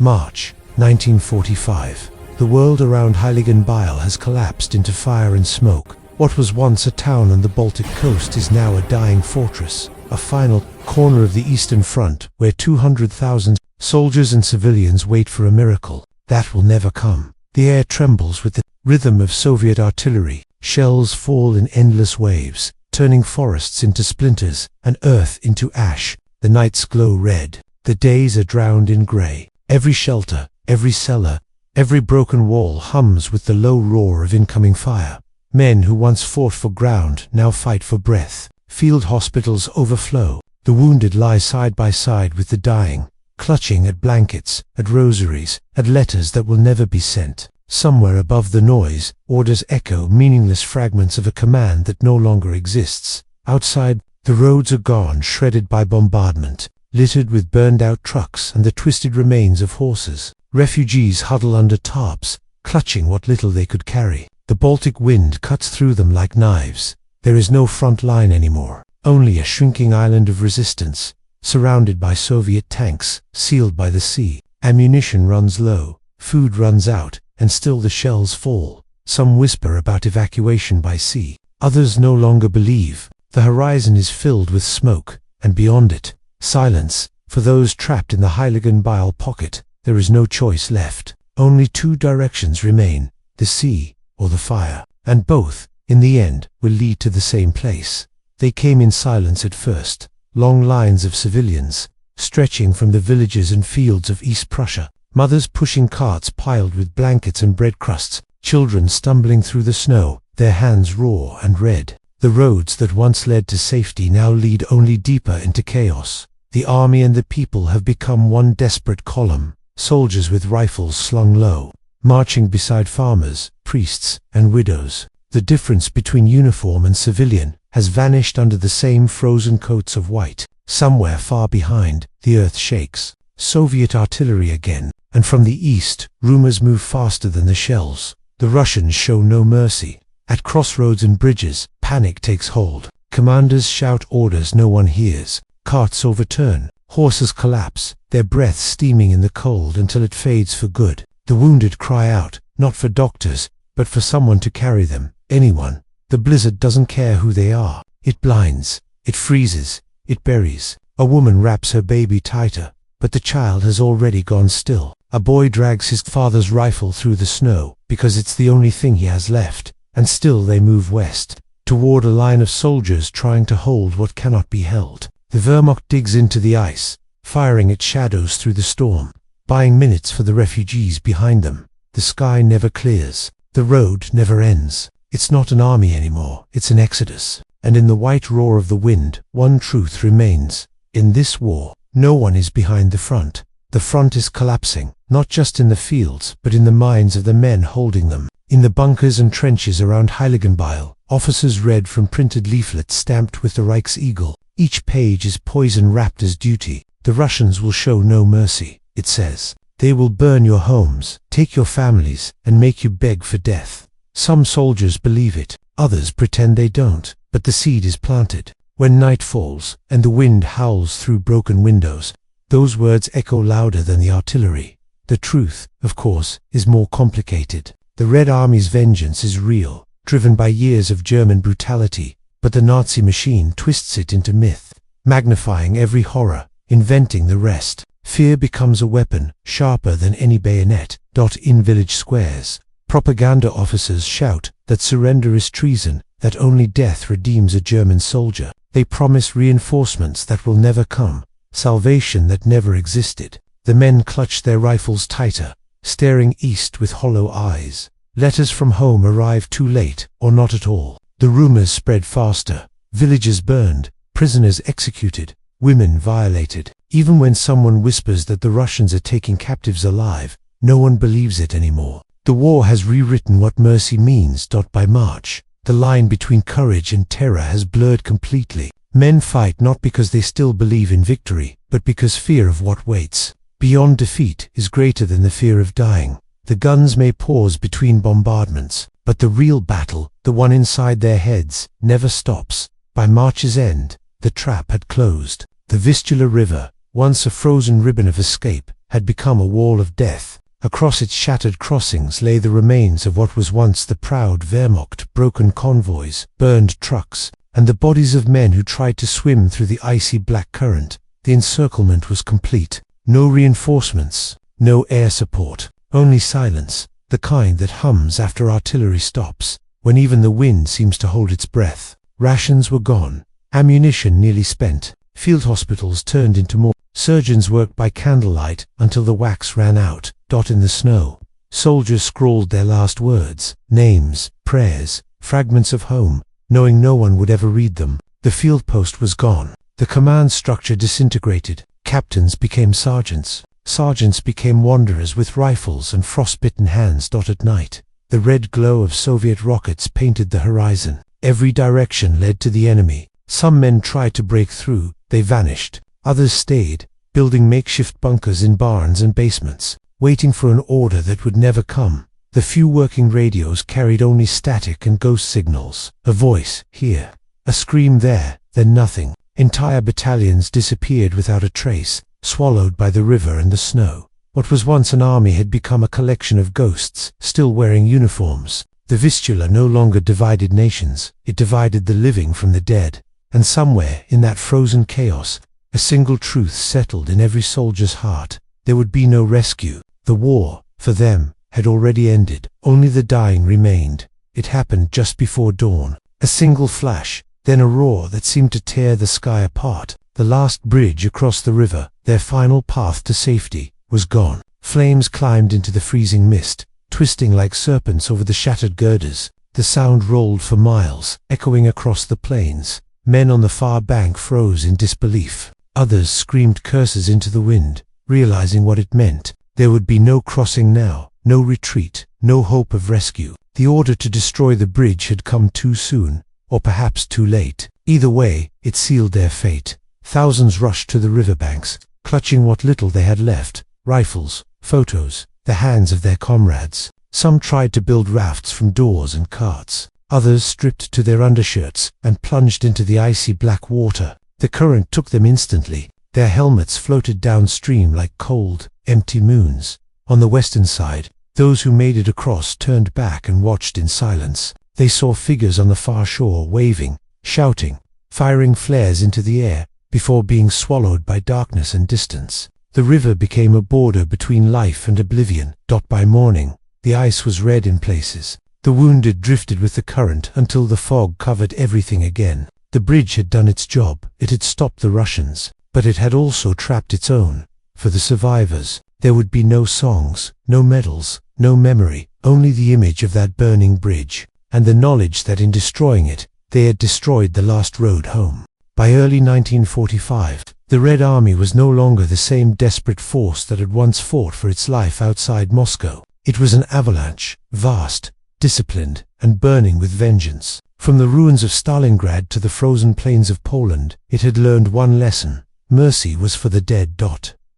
March 1945. The world around Heiligenbeil has collapsed into fire and smoke. What was once a town on the Baltic coast is now a dying fortress, a final corner of the Eastern Front where 200,000 soldiers and civilians wait for a miracle that will never come. The air trembles with the rhythm of Soviet artillery. Shells fall in endless waves, turning forests into splinters and earth into ash. The nights glow red. The days are drowned in grey. Every shelter, every cellar, every broken wall hums with the low roar of incoming fire. Men who once fought for ground now fight for breath. Field hospitals overflow. The wounded lie side by side with the dying, clutching at blankets, at rosaries, at letters that will never be sent. Somewhere above the noise, orders echo, meaningless fragments of a command that no longer exists. Outside, the roads are gone, shredded by bombardment, littered with burned-out trucks and the twisted remains of horses. Refugees huddle under tarps, clutching what little they could carry. The Baltic wind cuts through them like knives. There is no front line anymore, only a shrinking island of resistance, surrounded by Soviet tanks, sealed by the sea. Ammunition runs low, food runs out, and still the shells fall. Some whisper about evacuation by sea. Others no longer believe. The horizon is filled with smoke, and beyond it, silence. For those trapped in the Heiligenbeil Pocket, there is no choice left. Only two directions remain, the sea or the fire. And both, in the end, will lead to the same place. They came in silence at first, long lines of civilians, stretching from the villages and fields of East Prussia. Mothers pushing carts piled with blankets and bread crusts, children stumbling through the snow, their hands raw and red. The roads that once led to safety now lead only deeper into chaos. The army and the people have become one desperate column, soldiers with rifles slung low, marching beside farmers, priests, and widows. The difference between uniform and civilian has vanished under the same frozen coats of white. Somewhere far behind, the earth shakes. Soviet artillery again, and from the east, rumors move faster than the shells. The Russians show no mercy. At crossroads and bridges, panic takes hold. Commanders shout orders no one hears. Carts overturn, horses collapse, their breath steaming in the cold until it fades for good. The wounded cry out, not for doctors, but for someone to carry them, anyone. The blizzard doesn't care who they are. It blinds, it freezes, it buries. A woman wraps her baby tighter, but the child has already gone still. A boy drags his father's rifle through the snow, because it's the only thing he has left. And still they move west, toward a line of soldiers trying to hold what cannot be held. The Wehrmacht digs into the ice, firing its shadows through the storm, buying minutes for the refugees behind them. The sky never clears. The road never ends. It's not an army anymore, it's an exodus. And in the white roar of the wind, one truth remains. In this war, no one is behind the front. The front is collapsing, not just in the fields, but in the minds of the men holding them. In the bunkers and trenches around Heiligenbeil, officers read from printed leaflets stamped with the Reichseagle. Each page is poison wrapped as duty. The Russians will show no mercy, it says. They will burn your homes, take your families, and make you beg for death. Some soldiers believe it, others pretend they don't, but the seed is planted. When night falls, and the wind howls through broken windows, those words echo louder than the artillery. The truth, of course, is more complicated. The Red Army's vengeance is real, driven by years of German brutality, but the Nazi machine twists it into myth, magnifying every horror, inventing the rest. Fear becomes a weapon, sharper than any bayonet. In village squares, propaganda officers shout that surrender is treason, that only death redeems a German soldier. They promise reinforcements that will never come, salvation that never existed. The men clutch their rifles tighter, staring east with hollow eyes. Letters from home arrive too late, or not at all. The rumors spread faster. Villages burned, prisoners executed, women violated. Even when someone whispers that the Russians are taking captives alive, no one believes it anymore. The war has rewritten what mercy means. By March, the line between courage and terror has blurred completely. Men fight not because they still believe in victory, but because fear of what waits beyond defeat is greater than the fear of dying. The guns may pause between bombardments, but the real battle, the one inside their heads, never stops. By March's end, the trap had closed. The Vistula River, once a frozen ribbon of escape, had become a wall of death. Across its shattered crossings lay the remains of what was once the proud Wehrmacht, broken convoys, burned trucks, and the bodies of men who tried to swim through the icy black current. The encirclement was complete. No reinforcements, no air support, only silence, the kind that hums after artillery stops, when even the wind seems to hold its breath. Rations were gone, ammunition nearly spent, field hospitals turned into more. Surgeons worked by candlelight until the wax ran out. In the snow, soldiers scrawled their last words, names, prayers, fragments of home, knowing no one would ever read them. The field post was gone. The command structure disintegrated. Captains became sergeants. Sergeants became wanderers with rifles and frostbitten hands. At night, the red glow of Soviet rockets painted the horizon. Every direction led to the enemy. Some men tried to break through. They vanished. Others stayed, building makeshift bunkers in barns and basements, waiting for an order that would never come. The few working radios carried only static and ghost signals. A voice here, a scream there, then nothing. Entire battalions disappeared without a trace, swallowed by the river and the snow. What was once an army had become a collection of ghosts, still wearing uniforms. The Vistula no longer divided nations, it divided the living from the dead. And somewhere in that frozen chaos, a single truth settled in every soldier's heart. There would be no rescue. The war, for them, had already ended. Only the dying remained. It happened just before dawn. A single flash, then a roar that seemed to tear the sky apart. The last bridge across the river, their final path to safety, was gone. Flames climbed into the freezing mist, twisting like serpents over the shattered girders. The sound rolled for miles, echoing across the plains. Men on the far bank froze in disbelief. Others screamed curses into the wind, realizing what it meant. There would be no crossing now, no retreat, no hope of rescue. The order to destroy the bridge had come too soon, or perhaps too late. Either way, it sealed their fate. Thousands rushed to the riverbanks, clutching what little they had left, rifles, photos, the hands of their comrades. Some tried to build rafts from doors and carts. Others stripped to their undershirts and plunged into the icy black water. The current took them instantly. Their helmets floated downstream like cold, empty moons. On the western side, those who made it across turned back and watched in silence. They saw figures on the far shore waving, shouting, firing flares into the air, before being swallowed by darkness and distance. The river became a border between life and oblivion. By morning, the ice was red in places. The wounded drifted with the current until the fog covered everything again. The bridge had done its job. It had stopped the Russians, but it had also trapped its own. For the survivors, there would be no songs, no medals, no memory, only the image of that burning bridge, and the knowledge that in destroying it, they had destroyed the last road home. By early 1945, the Red Army was no longer the same desperate force that had once fought for its life outside Moscow. It was an avalanche, vast, disciplined, and burning with vengeance. From the ruins of Stalingrad to the frozen plains of Poland, it had learned one lesson: mercy was for the dead.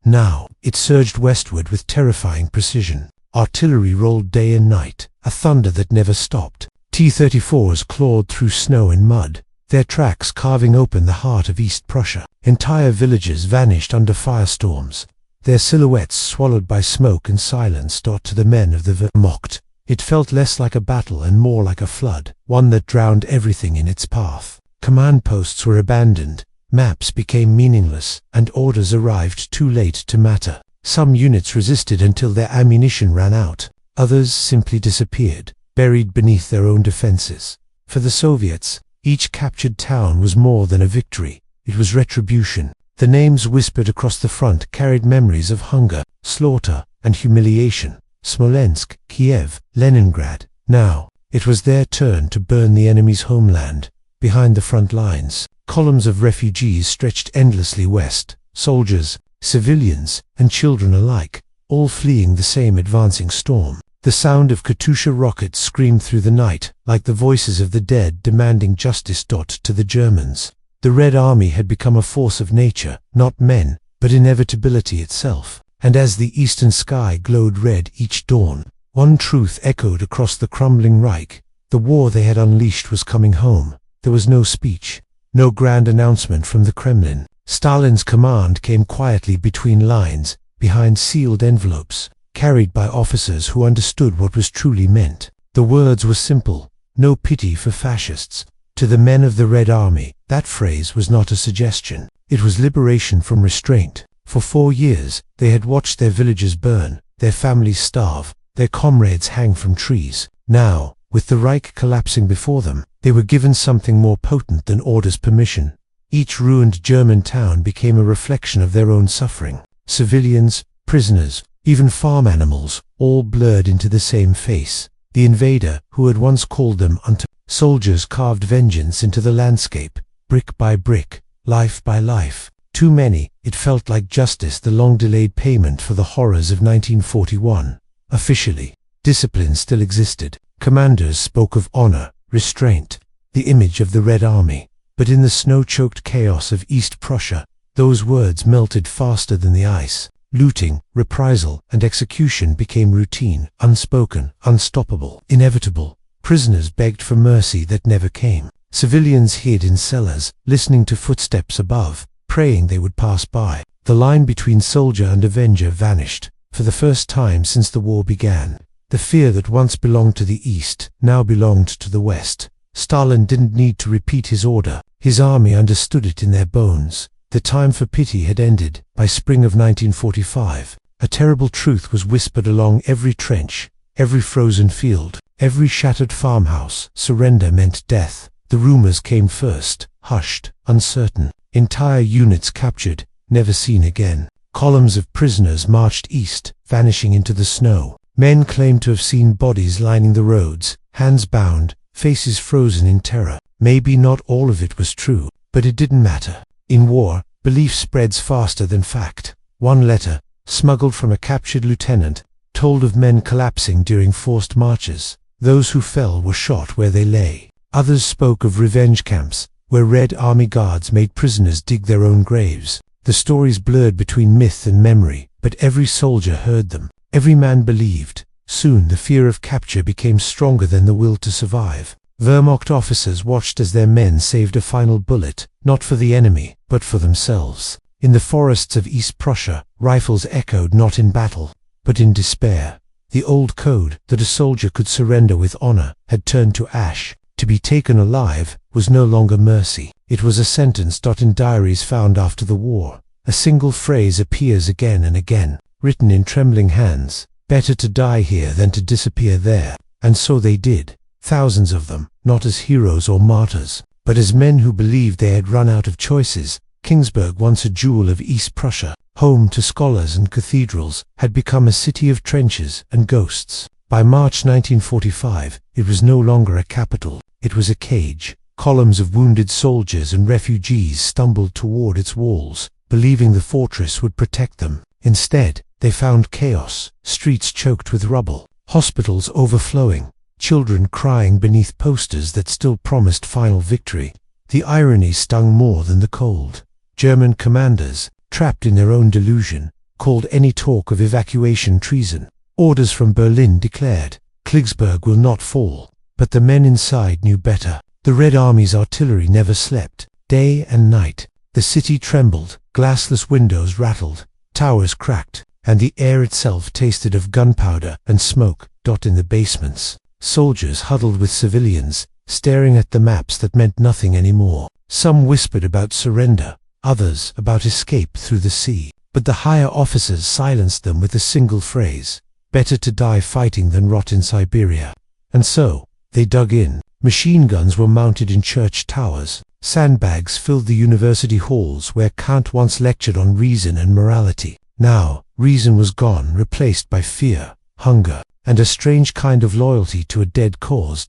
Now, it surged westward with terrifying precision. Artillery rolled day and night, a thunder that never stopped. T-34s clawed through snow and mud, their tracks carving open the heart of East Prussia. Entire villages vanished under firestorms, their silhouettes swallowed by smoke and silence. To the men of the Wehrmacht, it felt less like a battle and more like a flood, one that drowned everything in its path. Command posts were abandoned, maps became meaningless, and orders arrived too late to matter. Some units resisted until their ammunition ran out. Others simply disappeared, buried beneath their own defenses. For the Soviets, each captured town was more than a victory. It was retribution. The names whispered across the front carried memories of hunger, slaughter, and humiliation. Smolensk, Kiev, Leningrad. Now, it was their turn to burn the enemy's homeland. Behind the front lines, columns of refugees stretched endlessly west. Soldiers, civilians, and children alike, all fleeing the same advancing storm. The sound of Katyusha rockets screamed through the night, like the voices of the dead demanding justice. To the Germans, the Red Army had become a force of nature, not men, but inevitability itself. And as the eastern sky glowed red each dawn, one truth echoed across the crumbling Reich: the war they had unleashed was coming home. There was no speech, no grand announcement from the Kremlin. Stalin's command came quietly between lines, behind sealed envelopes, carried by officers who understood what was truly meant. The words were simple: no pity for fascists. To the men of the Red Army, that phrase was not a suggestion. It was liberation from restraint. For 4 years, they had watched their villages burn, their families starve, their comrades hang from trees. Now, with the Reich collapsing before them, they were given something more potent than orders permission. Each ruined German town became a reflection of their own suffering. Civilians, prisoners, even farm animals, all blurred into the same face. The invader, who had once called them unto soldiers, carved vengeance into the landscape, brick by brick, life by life. Too many, it felt like justice, the long-delayed payment for the horrors of 1941. Officially, discipline still existed. Commanders spoke of honor, restraint, the image of the Red Army. But in the snow-choked chaos of East Prussia, those words melted faster than the ice. Looting, reprisal, and execution became routine, unspoken, unstoppable, inevitable. Prisoners begged for mercy that never came. Civilians hid in cellars, listening to footsteps above, praying they would pass by. The line between soldier and avenger vanished. For the first time since the war began, the fear that once belonged to the East now belonged to the West. Stalin didn't need to repeat his order. His army understood it in their bones. The time for pity had ended. By spring of 1945, a terrible truth was whispered along every trench, every frozen field, every shattered farmhouse. Surrender meant death. The rumors came first, hushed, uncertain. Entire units captured, never seen again. Columns of prisoners marched east, vanishing into the snow. Men claimed to have seen bodies lining the roads, hands bound, faces frozen in terror. Maybe not all of it was true, but it didn't matter. In war, belief spreads faster than fact. One letter, smuggled from a captured lieutenant, told of men collapsing during forced marches. Those who fell were shot where they lay. Others spoke of revenge camps, where Red Army guards made prisoners dig their own graves. The stories blurred between myth and memory, but every soldier heard them. Every man believed. Soon the fear of capture became stronger than the will to survive. Wehrmacht officers watched as their men saved a final bullet, not for the enemy, but for themselves. In the forests of East Prussia, rifles echoed not in battle, but in despair. The old code, that a soldier could surrender with honor, had turned to ash. To be taken alive was no longer mercy. It was a sentence in diaries found after the war. A single phrase appears again and again, written in trembling hands: better to die here than to disappear there. And so they did. Thousands of them, not as heroes or martyrs, but as men who believed they had run out of choices. Kingsburg, once a jewel of East Prussia, home to scholars and cathedrals, had become a city of trenches and ghosts. By March 1945, it was no longer a capital, it was a cage. Columns of wounded soldiers and refugees stumbled toward its walls, believing the fortress would protect them. Instead, they found chaos, streets choked with rubble, hospitals overflowing, children crying beneath posters that still promised final victory. The irony stung more than the cold. German commanders, trapped in their own delusion, called any talk of evacuation treason. Orders from Berlin declared, Kingsburg will not fall. But the men inside knew better. The Red Army's artillery never slept. Day and night, the city trembled, glassless windows rattled, towers cracked, and the air itself tasted of gunpowder and smoke. In the basements, soldiers huddled with civilians, staring at the maps that meant nothing anymore. Some whispered about surrender, others about escape through the sea. But the higher officers silenced them with a single phrase: better to die fighting than rot in Siberia. And so, they dug in. Machine guns were mounted in church towers. Sandbags filled the university halls where Kant once lectured on reason and morality. Now, reason was gone, replaced by fear, hunger, and a strange kind of loyalty to a dead cause.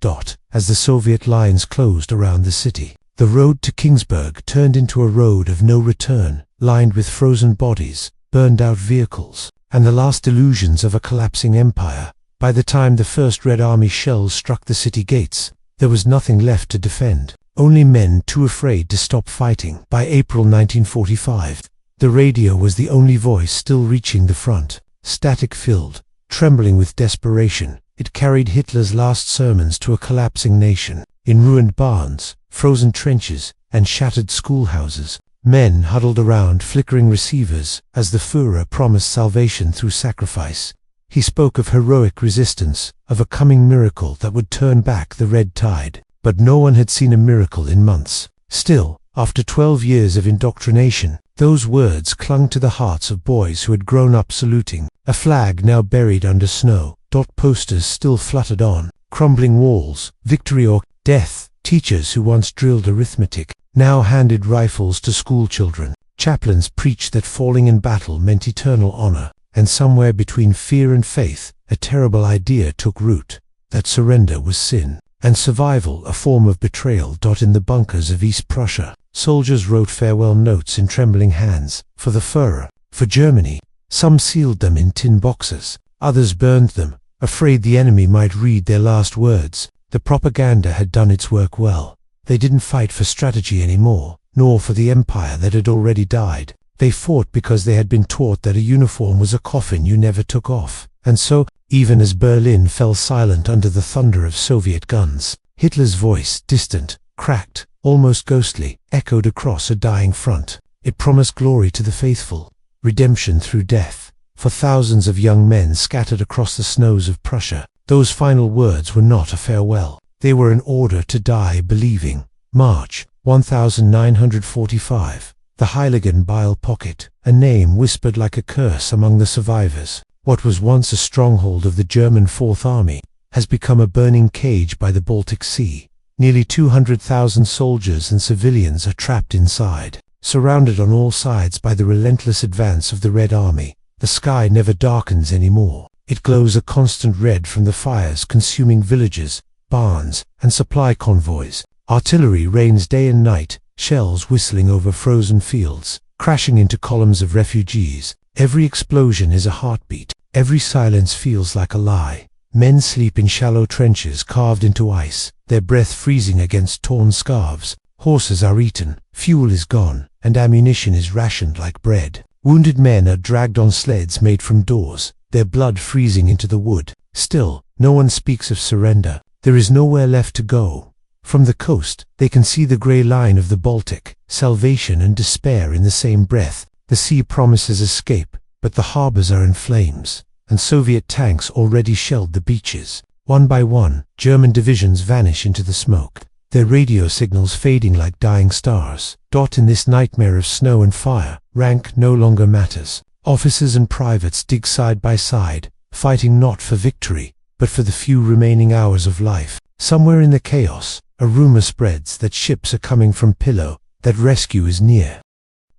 As the Soviet lines closed around the city, the road to Kingsburg turned into a road of no return, lined with frozen bodies, burned-out vehicles, and the last illusions of a collapsing empire. By the time the first Red Army shells struck the city gates, there was nothing left to defend. Only men too afraid to stop fighting. By April 1945, the radio was the only voice still reaching the front. Static-filled, trembling with desperation, it carried Hitler's last sermons to a collapsing nation. In ruined barns, frozen trenches, and shattered schoolhouses, Men huddled around flickering receivers as the Führer promised salvation through sacrifice. He spoke of heroic resistance, of a coming miracle that would turn back the red tide. But no one had seen a miracle in months. Still, after 12 years of indoctrination, those words clung to the hearts of boys who had grown up saluting. A flag now buried under snow. Posters still fluttered on. Crumbling walls, victory or death. Teachers who once drilled arithmetic now handed rifles to school children. Chaplains preached that falling in battle meant eternal honor. And somewhere between fear and faith, a terrible idea took root, that surrender was sin, and survival a form of betrayal. In the bunkers of East Prussia, soldiers wrote farewell notes in trembling hands, for the Führer, for Germany. Some sealed them in tin boxes, others burned them, afraid the enemy might read their last words. The propaganda had done its work well. They didn't fight for strategy anymore, nor for the empire that had already died. They fought because they had been taught that a uniform was a coffin you never took off. And so, even as Berlin fell silent under the thunder of Soviet guns, Hitler's voice, distant, cracked, almost ghostly, echoed across a dying front. It promised glory to the faithful, redemption through death, for thousands of young men scattered across the snows of Prussia. Those final words were not a farewell. They were an order to die believing. March 1945. The Heiligenbeil Pocket, a name whispered like a curse among the survivors. What was once a stronghold of the German Fourth Army has become a burning cage by the Baltic Sea. Nearly 200,000 soldiers and civilians are trapped inside, surrounded on all sides by the relentless advance of the Red Army. The sky never darkens anymore. It glows a constant red from the fires consuming villages, barns, and supply convoys. Artillery rains day and night, shells whistling over frozen fields, crashing into columns of refugees. Every explosion is a heartbeat. Every silence feels like a lie. Men sleep in shallow trenches carved into ice, their breath freezing against torn scarves. Horses are eaten, fuel is gone, and ammunition is rationed like bread. Wounded men are dragged on sleds made from doors, their blood freezing into the wood. Still, no one speaks of surrender. There is nowhere left to go. From the coast, they can see the grey line of the Baltic, salvation and despair in the same breath. The sea promises escape, but the harbors are in flames, and Soviet tanks already shelled the beaches. One by one, German divisions vanish into the smoke, their radio signals fading like dying stars. In this nightmare of snow and fire, rank no longer matters. Officers and privates dig side by side, fighting not for victory, but for the few remaining hours of life. Somewhere in the chaos, a rumor spreads that ships are coming from Pillow, that rescue is near.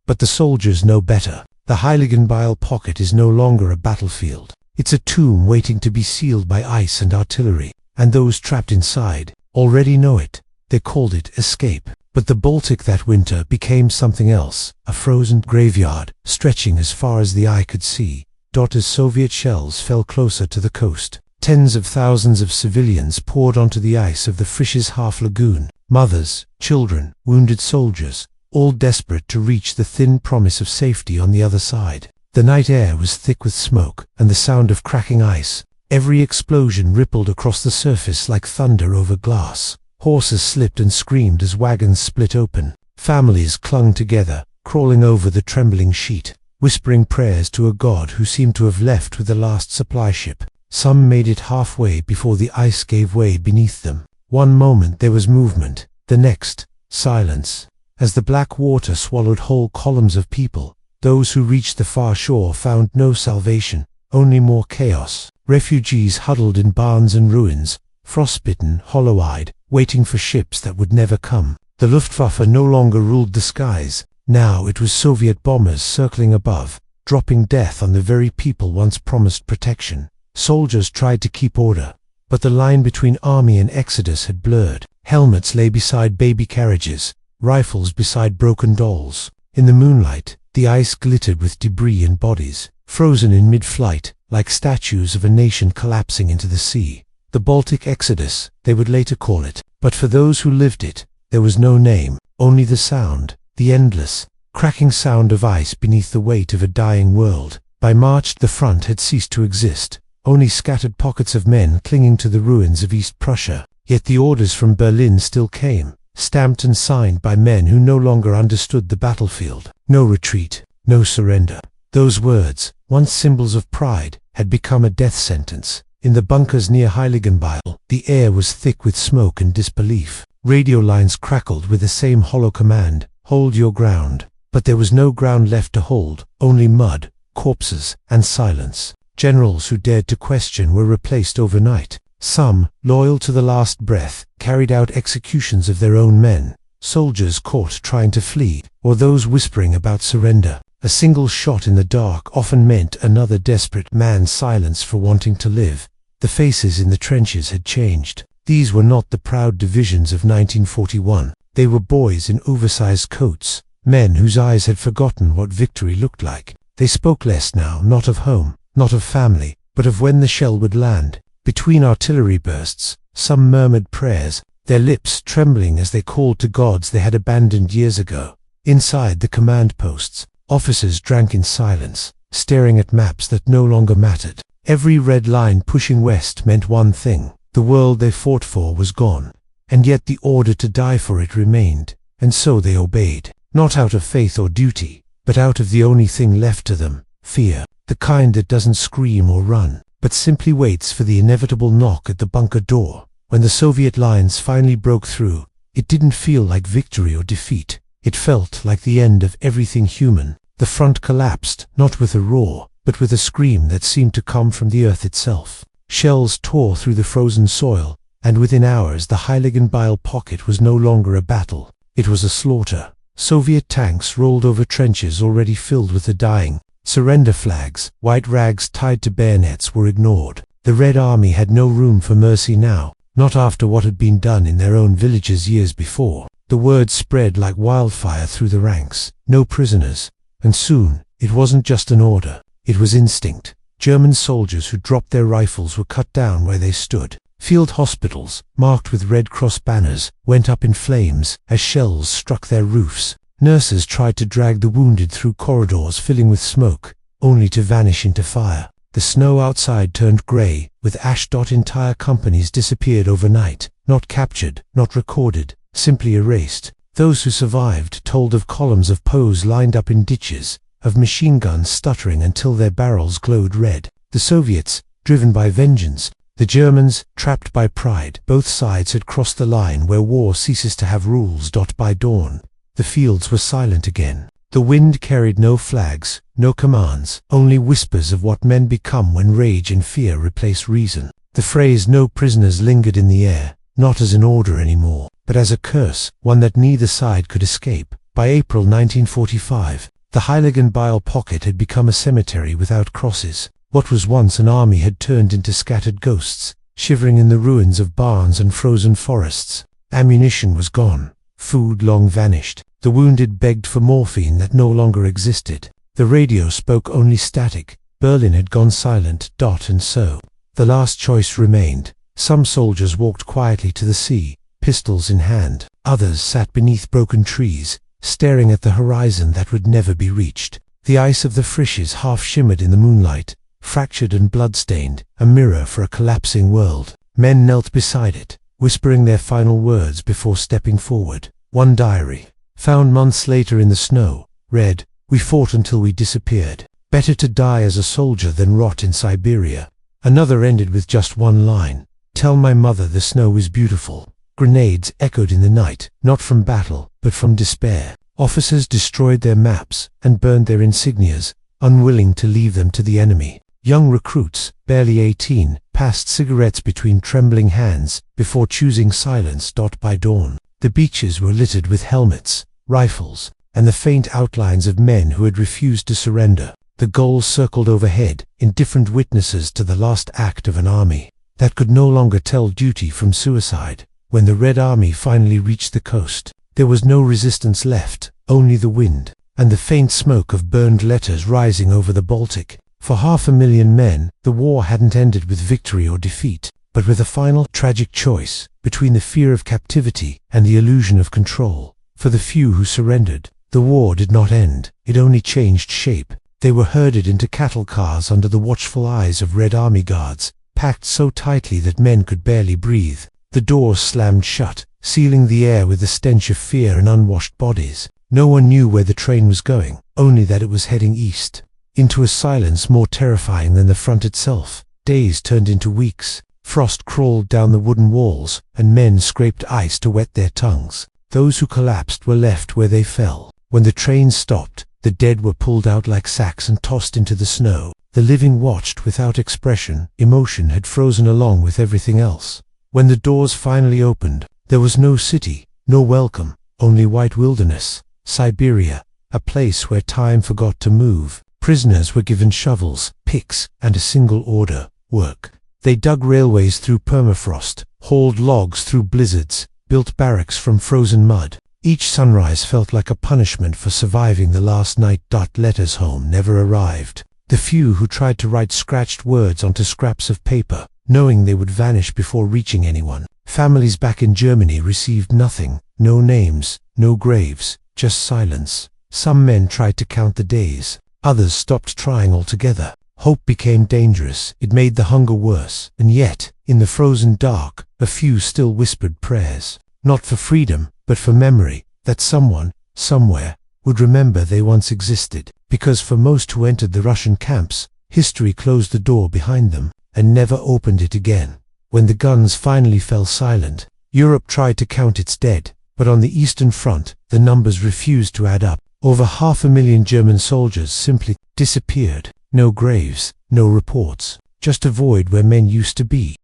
But the soldiers know better. The Heiligenbeil Pocket is no longer a battlefield. It's a tomb waiting to be sealed by ice and artillery. And those trapped inside already know it. They called it escape. But the Baltic that winter became something else, a frozen graveyard, stretching as far as the eye could see. As Soviet shells fell closer to the coast, tens of thousands of civilians poured onto the ice of the Frischeshafen lagoon. Mothers, children, wounded soldiers, all desperate to reach the thin promise of safety on the other side. The night air was thick with smoke and the sound of cracking ice. Every explosion rippled across the surface like thunder over glass. Horses slipped and screamed as wagons split open. Families clung together, crawling over the trembling sheet, whispering prayers to a god who seemed to have left with the last supply ship. Some made it halfway before the ice gave way beneath them. One moment there was movement, the next, silence. As the black water swallowed whole columns of people, those who reached the far shore found no salvation, only more chaos. Refugees huddled in barns and ruins, frostbitten, hollow-eyed, waiting for ships that would never come. The Luftwaffe no longer ruled the skies. Now it was Soviet bombers circling above, dropping death on the very people once promised protection. Soldiers tried to keep order, but the line between army and exodus had blurred. Helmets lay beside baby carriages, rifles beside broken dolls. In the moonlight, the ice glittered with debris and bodies, frozen in mid-flight, like statues of a nation collapsing into the sea. The Baltic Exodus, they would later call it, but for those who lived it, there was no name, only the sound, the endless, cracking sound of ice beneath the weight of a dying world. By March, the front had ceased to exist, only scattered pockets of men clinging to the ruins of East Prussia. Yet the orders from Berlin still came. stamped and signed by men who no longer understood the battlefield. No retreat, no surrender. Those words, once symbols of pride, had become a death sentence. In the bunkers near Heiligenbeil, the air was thick with smoke and disbelief. Radio lines crackled with the same hollow command, "Hold your ground." But there was no ground left to hold, only mud, corpses, and silence. Generals who dared to question were replaced overnight. Some, loyal to the last breath, carried out executions of their own men. Soldiers caught trying to flee, or those whispering about surrender. A single shot in the dark often meant another desperate man's silence for wanting to live. The faces in the trenches had changed. These were not the proud divisions of 1941. They were boys in oversized coats, men whose eyes had forgotten what victory looked like. They spoke less now, not of home, not of family, but of when the shell would land. Between artillery bursts, some murmured prayers, their lips trembling as they called to gods they had abandoned years ago. Inside the command posts, officers drank in silence, staring at maps that no longer mattered. Every red line pushing west meant one thing: the world they fought for was gone. And yet the order to die for it remained, and so they obeyed, not out of faith or duty, but out of the only thing left to them: fear. The kind that doesn't scream or run, but simply waits for the inevitable knock at the bunker door. When the Soviet lines finally broke through, it didn't feel like victory or defeat. It felt like the end of everything human. The front collapsed, not with a roar, but with a scream that seemed to come from the earth itself. Shells tore through the frozen soil, and within hours the Heiligenbeil Pocket was no longer a battle. It was a slaughter. Soviet tanks rolled over trenches already filled with the dying. Surrender flags, white rags tied to bayonets, were ignored. The Red Army had no room for mercy now, not after what had been done in their own villages years before. The word spread like wildfire through the ranks: no prisoners. And soon, it wasn't just an order, it was instinct. German soldiers who dropped their rifles were cut down where they stood. Field hospitals, marked with Red Cross banners, went up in flames as shells struck their roofs. Nurses tried to drag the wounded through corridors filling with smoke, only to vanish into fire. The snow outside turned grey, with ash. Entire companies disappeared overnight, not captured, not recorded, simply erased. Those who survived told of columns of Poles lined up in ditches, of machine guns stuttering until their barrels glowed red. The Soviets, driven by vengeance, the Germans, trapped by pride. Both sides had crossed the line where war ceases to have rules. By dawn, the fields were silent again. The wind carried no flags, no commands, only whispers of what men become when rage and fear replace reason. The phrase "no prisoners" lingered in the air, not as an order anymore, but as a curse, one that neither side could escape. By April 1945, the Heiligenbeil Pocket had become a cemetery without crosses. What was once an army had turned into scattered ghosts, shivering in the ruins of barns and frozen forests. Ammunition was gone. Food long vanished. The wounded begged for morphine that no longer existed. The radio spoke only static. Berlin had gone silent. And so, the last choice remained. Some soldiers walked quietly to the sea, pistols in hand. Others sat beneath broken trees, staring at the horizon that would never be reached. The ice of the Frisches half shimmered in the moonlight, fractured and blood-stained, a mirror for a collapsing world. Men knelt beside it, whispering their final words before stepping forward. One diary, found months later in the snow, read, "We fought until we disappeared. Better to die as a soldier than rot in Siberia." Another ended with just one line, "Tell my mother the snow is beautiful." Grenades echoed in the night, not from battle, but from despair. Officers destroyed their maps and burned their insignias, unwilling to leave them to the enemy. Young recruits, barely 18, passed cigarettes between trembling hands before choosing silence. By dawn, the beaches were littered with helmets, rifles, and the faint outlines of men who had refused to surrender. The goals circled overhead, indifferent witnesses to the last act of an army that could no longer tell duty from suicide. When the Red Army finally reached the coast, there was no resistance left, only the wind, and the faint smoke of burned letters rising over the Baltic. For 500,000 men, the war hadn't ended with victory or defeat, but with a final, tragic choice between the fear of captivity and the illusion of control. For the few who surrendered, the war did not end, it only changed shape. They were herded into cattle cars under the watchful eyes of Red Army guards, packed so tightly that men could barely breathe. The doors slammed shut, sealing the air with the stench of fear and unwashed bodies. No one knew where the train was going, only that it was heading east, into a silence more terrifying than the front itself. Days turned into weeks. Frost crawled down the wooden walls, and men scraped ice to wet their tongues. Those who collapsed were left where they fell. When the train stopped, the dead were pulled out like sacks and tossed into the snow. The living watched without expression. Emotion had frozen along with everything else. When the doors finally opened, there was no city, no welcome, only white wilderness. Siberia, a place where time forgot to move. Prisoners were given shovels, picks, and a single order: work. They dug railways through permafrost, hauled logs through blizzards, built barracks from frozen mud. Each sunrise felt like a punishment for surviving the last night. Letters home never arrived. The few who tried to write scratched words onto scraps of paper, knowing they would vanish before reaching anyone. Families back in Germany received nothing, no names, no graves, just silence. Some men tried to count the days. Others stopped trying altogether. Hope became dangerous. It made the hunger worse. And yet, in the frozen dark, a few still whispered prayers. Not for freedom, but for memory, that someone, somewhere, would remember they once existed. Because for most who entered the Russian camps, history closed the door behind them and never opened it again. When the guns finally fell silent, Europe tried to count its dead, but on the Eastern Front, the numbers refused to add up. Over 500,000 German soldiers simply disappeared. No graves, no reports, just a void where men used to be.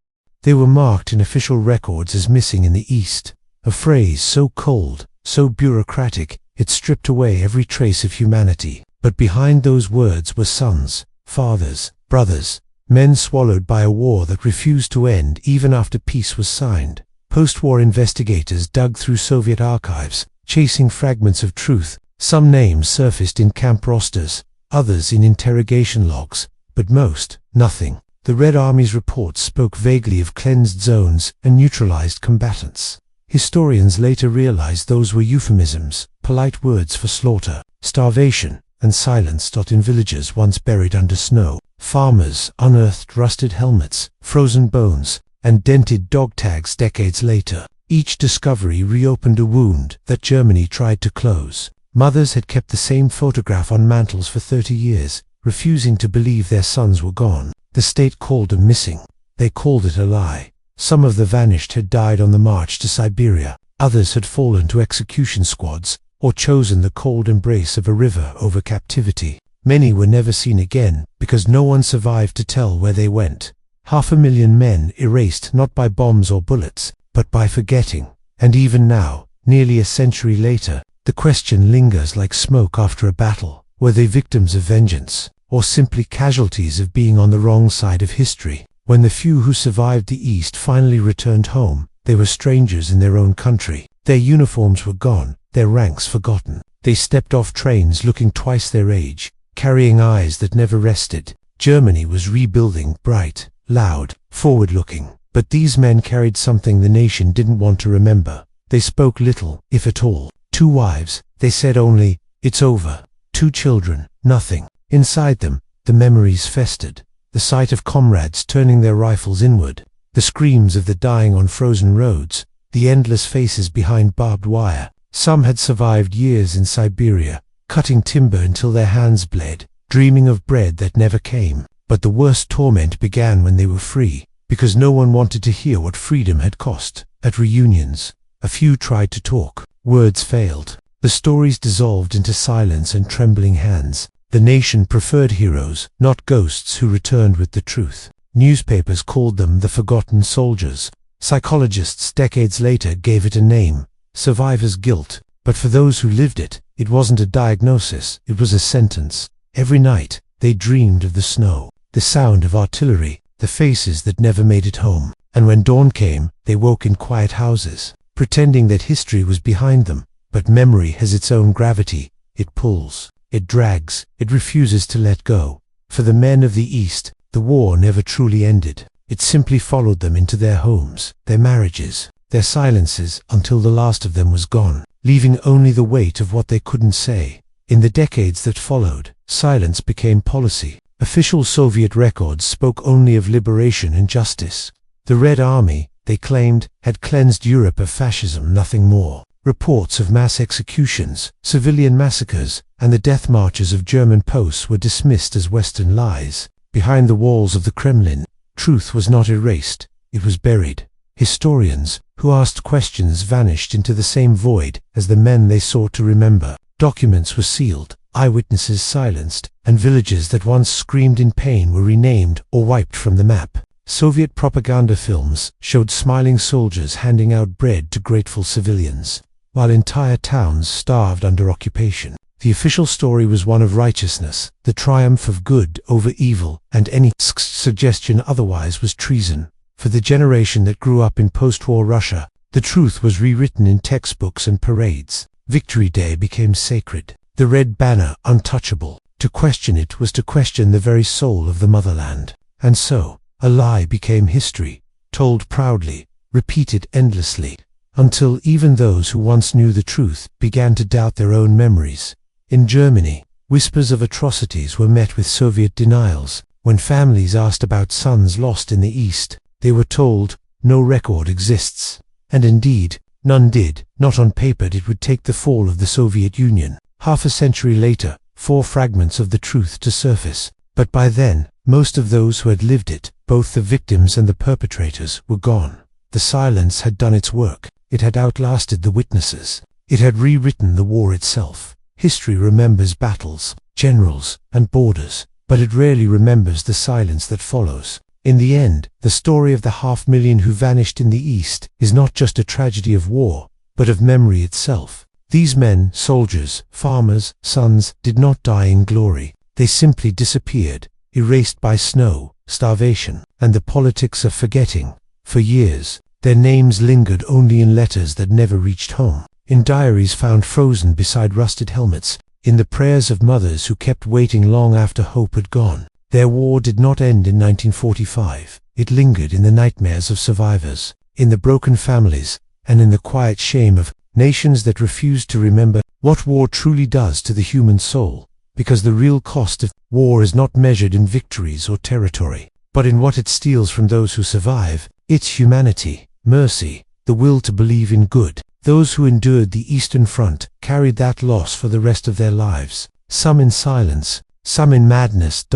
They were marked in official records as missing in the East, a phrase so cold, so bureaucratic, it stripped away every trace of humanity. But behind those words were sons, fathers, brothers, men swallowed by a war that refused to end even after peace was signed. Post-war investigators dug through Soviet archives, chasing fragments of truth. Some names surfaced in camp rosters, others in interrogation logs, but most, nothing. The Red Army's reports spoke vaguely of cleansed zones and neutralized combatants. Historians later realized those were euphemisms, polite words for slaughter, starvation, and silence. In villages once buried under snow, farmers unearthed rusted helmets, frozen bones, and dented dog tags decades later. Each discovery reopened a wound that Germany tried to close. Mothers had kept the same photograph on mantles for 30 years, refusing to believe their sons were gone. The state called them missing. They called it a lie. Some of the vanished had died on the march to Siberia. Others had fallen to execution squads, or chosen the cold embrace of a river over captivity. Many were never seen again, because no one survived to tell where they went. 500,000 men erased not by bombs or bullets, but by forgetting. And even now, nearly a century later, the question lingers like smoke after a battle. Were they victims of vengeance, or simply casualties of being on the wrong side of history? When the few who survived the East finally returned home, they were strangers in their own country. Their uniforms were gone, their ranks forgotten. They stepped off trains looking twice their age, carrying eyes that never rested. Germany was rebuilding, bright, loud, forward-looking. But these men carried something the nation didn't want to remember. They spoke little, if at all. 2 wives, they said only, "It's over." 2 children, nothing. Inside them, the memories festered. The sight of comrades turning their rifles inward, the screams of the dying on frozen roads, the endless faces behind barbed wire. Some had survived years in Siberia, cutting timber until their hands bled, dreaming of bread that never came. But the worst torment began when they were free, because no one wanted to hear what freedom had cost. At reunions, a few tried to talk. Words failed. The stories dissolved into silence and trembling hands. The nation preferred heroes, not ghosts who returned with the truth. Newspapers called them the forgotten soldiers. Psychologists decades later gave it a name, survivor's guilt. But for those who lived it, it wasn't a diagnosis, it was a sentence. Every night, they dreamed of the snow, the sound of artillery, the faces that never made it home. And when dawn came, they woke in quiet houses, pretending that history was behind them. But memory has its own gravity. It pulls, it drags, it refuses to let go. For the men of the East, the war never truly ended. It simply followed them into their homes, their marriages, their silences, until the last of them was gone, leaving only the weight of what they couldn't say. In the decades that followed, silence became policy. Official Soviet records spoke only of liberation and justice. The Red Army, they claimed, had cleansed Europe of fascism, nothing more. Reports of mass executions, civilian massacres, and the death marches of German posts were dismissed as Western lies. Behind the walls of the Kremlin, truth was not erased, it was buried. Historians, who asked questions, vanished into the same void as the men they sought to remember. Documents were sealed, eyewitnesses silenced, and villages that once screamed in pain were renamed or wiped from the map. Soviet propaganda films showed smiling soldiers handing out bread to grateful civilians, while entire towns starved under occupation. The official story was one of righteousness, the triumph of good over evil, and any suggestion otherwise was treason. For the generation that grew up in post-war Russia, the truth was rewritten in textbooks and parades. Victory Day became sacred, the red banner untouchable. To question it was to question the very soul of the motherland. And so, a lie became history, told proudly, repeated endlessly, until even those who once knew the truth began to doubt their own memories. In Germany, whispers of atrocities were met with Soviet denials. When families asked about sons lost in the East, they were told, no record exists. And indeed, none did. Not on paper. It would take the fall of the Soviet Union, half a century later, for fragments of the truth to surface. But by then, most of those who had lived it, both the victims and the perpetrators, were gone. The silence had done its work. It had outlasted the witnesses. It had rewritten the war itself. History remembers battles, generals, and borders, but it rarely remembers the silence that follows. In the end, the story of the 500,000 who vanished in the East is not just a tragedy of war, but of memory itself. These men, soldiers, farmers, sons, did not die in glory. They simply disappeared, erased by snow, starvation, and the politics of forgetting. For years, their names lingered only in letters that never reached home, in diaries found frozen beside rusted helmets, in the prayers of mothers who kept waiting long after hope had gone. Their war did not end in 1945. It lingered in the nightmares of survivors, in the broken families, and in the quiet shame of nations that refused to remember what war truly does to the human soul. Because the real cost of war is not measured in victories or territory, but in what it steals from those who survive, its humanity, mercy, the will to believe in good. Those who endured the Eastern Front carried that loss for the rest of their lives, some in silence, some in madness.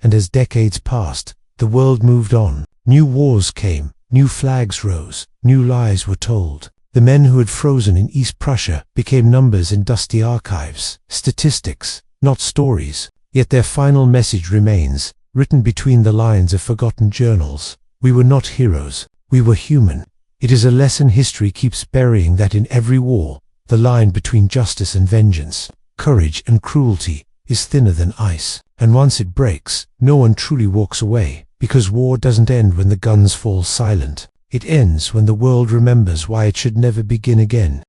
And as decades passed, the world moved on. New wars came, new flags rose, new lies were told. The men who had frozen in East Prussia became numbers in dusty archives, statistics, not stories. Yet their final message remains, written between the lines of forgotten journals. We were not heroes, we were human. It is a lesson history keeps burying, that in every war, the line between justice and vengeance, courage and cruelty, is thinner than ice. And once it breaks, no one truly walks away, because war doesn't end when the guns fall silent. It ends when the world remembers why it should never begin again.